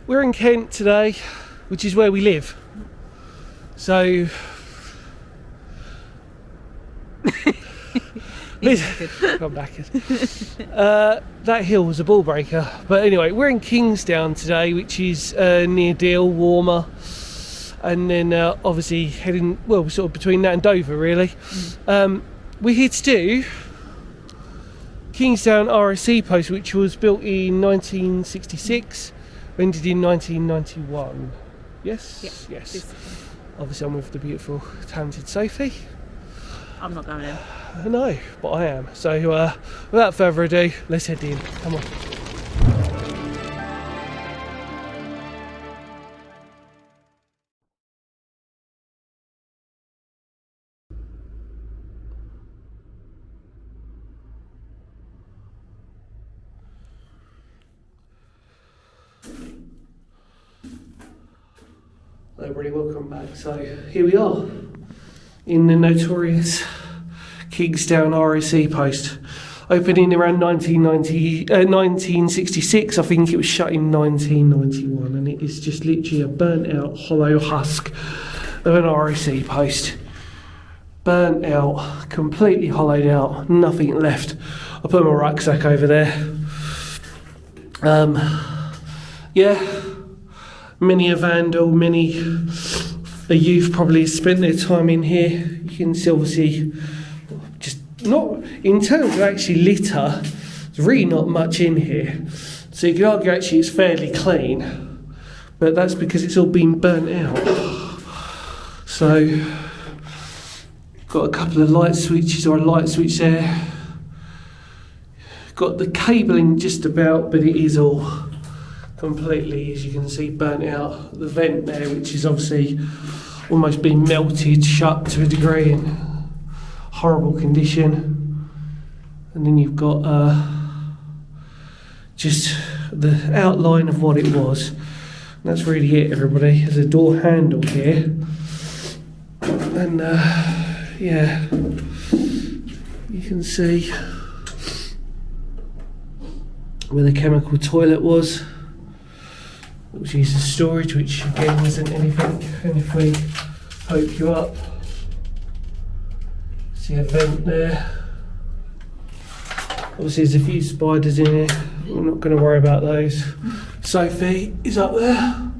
We're in Kent today, which is where we live. So come back. That hill was a ball breaker. But anyway, we're in Kingsdown today, which is near Deal, warmer. And then obviously heading, well, sort of between that and Dover, really. We're here to do Kingsdown ROC Post, which was built in 1966, ended in 1991. Yes? Yeah, yes. Obviously I'm with the beautiful, talented Sophie. I'm not going in. No, but I am. So without further ado, let's head in. Come on. Hello everybody, welcome back. So here we are in the notorious Kingsdown ROC Post. Opening around 1966, I think it was shut in 1991, and it is just literally a burnt out hollow husk of an ROC post. Burnt out, completely hollowed out, nothing left. I put my rucksack over there. Many a vandal, many a youth probably spent their time in here. You can see obviously, just not in terms of actually litter, there's really not much in here. So you could argue actually it's fairly clean, but that's because it's all been burnt out. So, got a couple of light switches or a light switch there. Got the cabling just about, but it is all completely, as you can see, burnt out. The vent there, which is obviously almost been melted shut to a degree in horrible condition. And then you've got just the outline of what it was. And that's really it, everybody. There's a door handle here. And you can see where the chemical toilet was, which is the storage, which again isn't anything. And if we hope you up, see a vent there. Obviously there's a few spiders in here, we're not going to worry about those. Sophie is up there.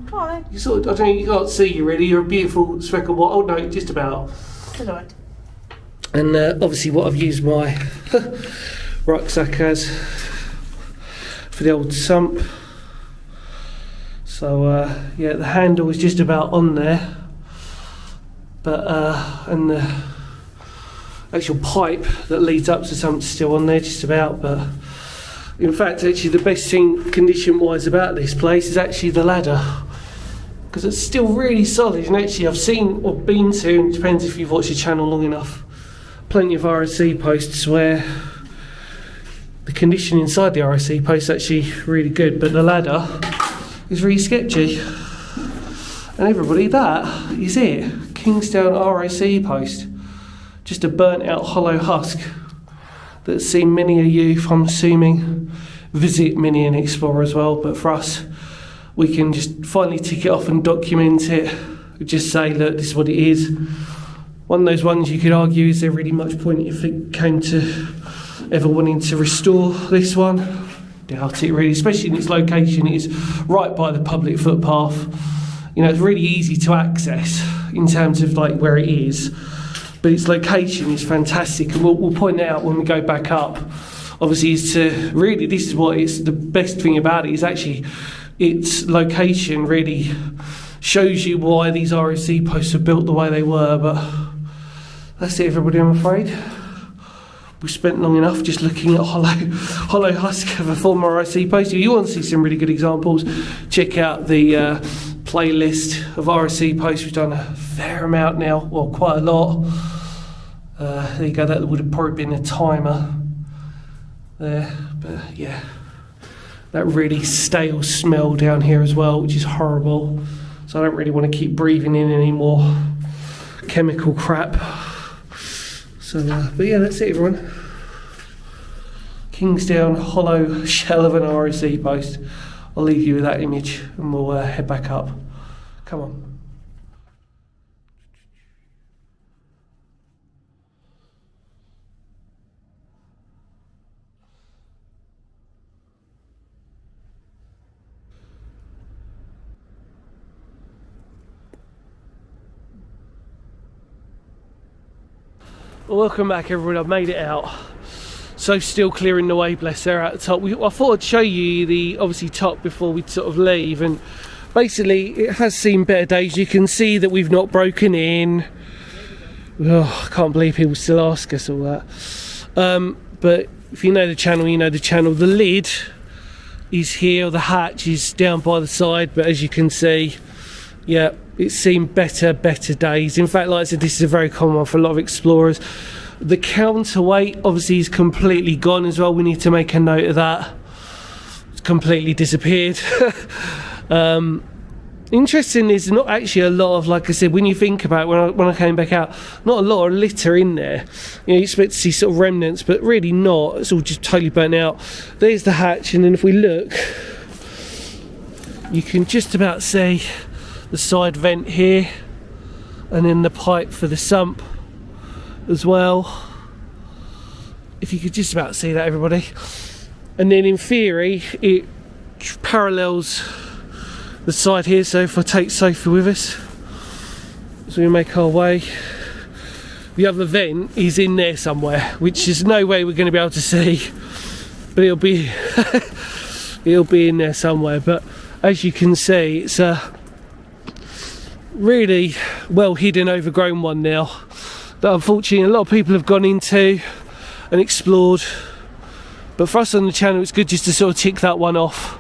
Hi. You sort of, I don't think you can't see you really, you're a beautiful speck of white. Oh no, just about. Hello. And obviously what I've used my rucksack as for the old sump. So the handle is just about on there, but and the actual pipe that leads up to something's still on there just about. But in fact actually the best thing condition wise about this place is actually the ladder, because it's still really solid. And actually I've seen or been to, and it depends if you've watched the channel long enough, plenty of ROC posts where the condition inside the ROC post is actually really good, but the ladder is really sketchy. And everybody, that is it. Kingsdown ROC post. Just a burnt out hollow husk that's seen many a youth, I'm assuming, visit many an explorer as well. But for us, we can just finally tick it off and document it. Just say, look, this is what it is. One of those ones you could argue, is there really much point if it came to ever wanting to restore this one? Doubt it really, especially in its location. It is right by the public footpath. You know, it's really easy to access in terms of like where it is, but its location is fantastic, and we'll point it out when we go back up. Obviously, is to really, this is what it's the best thing about it, is actually its location really shows you why these ROC posts are built the way they were. But that's it, everybody, I'm afraid. We've spent long enough just looking at hollow husk of a former ROC post. If you want to see some really good examples, check out the playlist of ROC posts. We've done a fair amount now, well, quite a lot. There you go, that would have probably been a timer there. But yeah, that really stale smell down here as well, which is horrible. So I don't really want to keep breathing in any more chemical crap. So, but yeah, that's it, everyone. Kingsdown hollow shell of an ROC post. I'll leave you with that image and we'll head back up. Come on. Well, welcome back everyone, I've made it out. So still clearing the way, bless her, at the top. I thought I'd show you the obviously top before we sort of leave, and basically it has seen better days. You can see that we've not broken in. Oh, I can't believe people still ask us all that. But if you know the channel, you know the channel. The lid is here, the hatch is down by the side, but as you can see, yeah, it's seen better days. In fact, like I said, this is a very common one for a lot of explorers. The counterweight obviously is completely gone as well. We need to make a note of that. It's completely disappeared. Interesting, there's not actually a lot of, like I said, when you think about it, when I came back out, not a lot of litter in there. You know, you expect to see sort of remnants, but really not. It's all just totally burnt out. There's the hatch, and then if we look, you can just about see the side vent here, and then the pipe for the sump as well. If you could just about see that, everybody. And then in theory it parallels the side here, so if I take Sophie with us as we make our way, the other vent is in there somewhere, which is no way we're going to be able to see, but it'll be it'll be in there somewhere. But as you can see, it's a really well hidden, overgrown one now that unfortunately a lot of people have gone into and explored. But for us on the channel, it's good just to sort of tick that one off.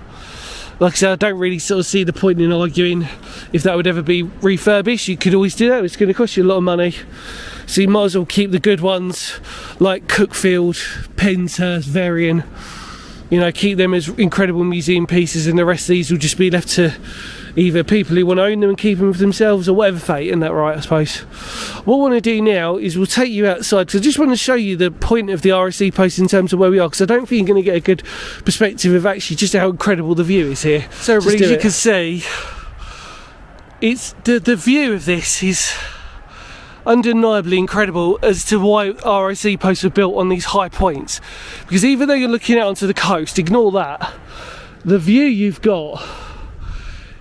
Like I said, I don't really sort of see the point in arguing if that would ever be refurbished. You could always do that, it's going to cost you a lot of money, so you might as well keep the good ones like Cookfield, Penshurst, Varian, you know, keep them as incredible museum pieces, and the rest of these will just be left to either people who want to own them and keep them for themselves, or whatever fate. Isn't that right, I suppose? What I want to do now is we'll take you outside, because I just want to show you the point of the ROC post in terms of where we are, because I don't think you're going to get a good perspective of actually just how incredible the view is here. So as you can see, it's the view of this is undeniably incredible as to why ROC posts were built on these high points, because even though you're looking out onto the coast, ignore that, the view you've got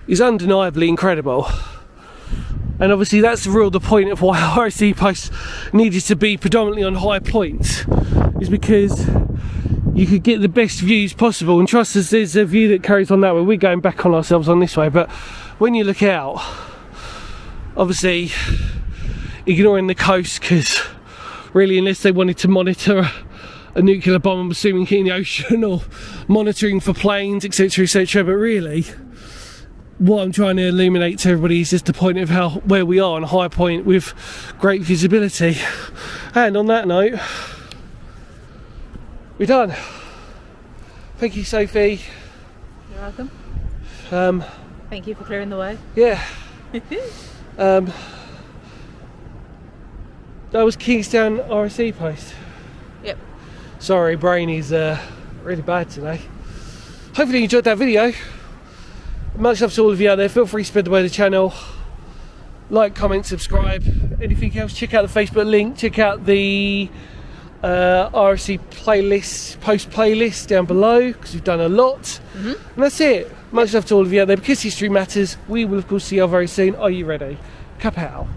is undeniably incredible. And obviously that's the point of why ROC posts needed to be predominantly on high points, is because you could get the best views possible. And trust us, there's a view that carries on that way. We're going back on ourselves on this way, but when you look out, obviously ignoring the coast, because really unless they wanted to monitor a nuclear bomb, I'm assuming, in the ocean, or monitoring for planes, etc, etc, but really what I'm trying to illuminate to everybody is just the point of where we are on a high point with great visibility. And on that note, we're done. Thank you, Sophie. You're welcome. Thank you for clearing the way. Yeah. That was Kingsdown ROC Post. Yep. Sorry, brain is really bad today. Hopefully you enjoyed that video. Much love to all of you out there. Feel free to spread the word of the channel. Like, comment, subscribe. Anything else, check out the Facebook link. Check out the ROC playlist, post playlist down below, because we've done a lot. And that's it. Much love to all of you out there. Because history matters, we will of course see you very soon. Are you ready? Kapow.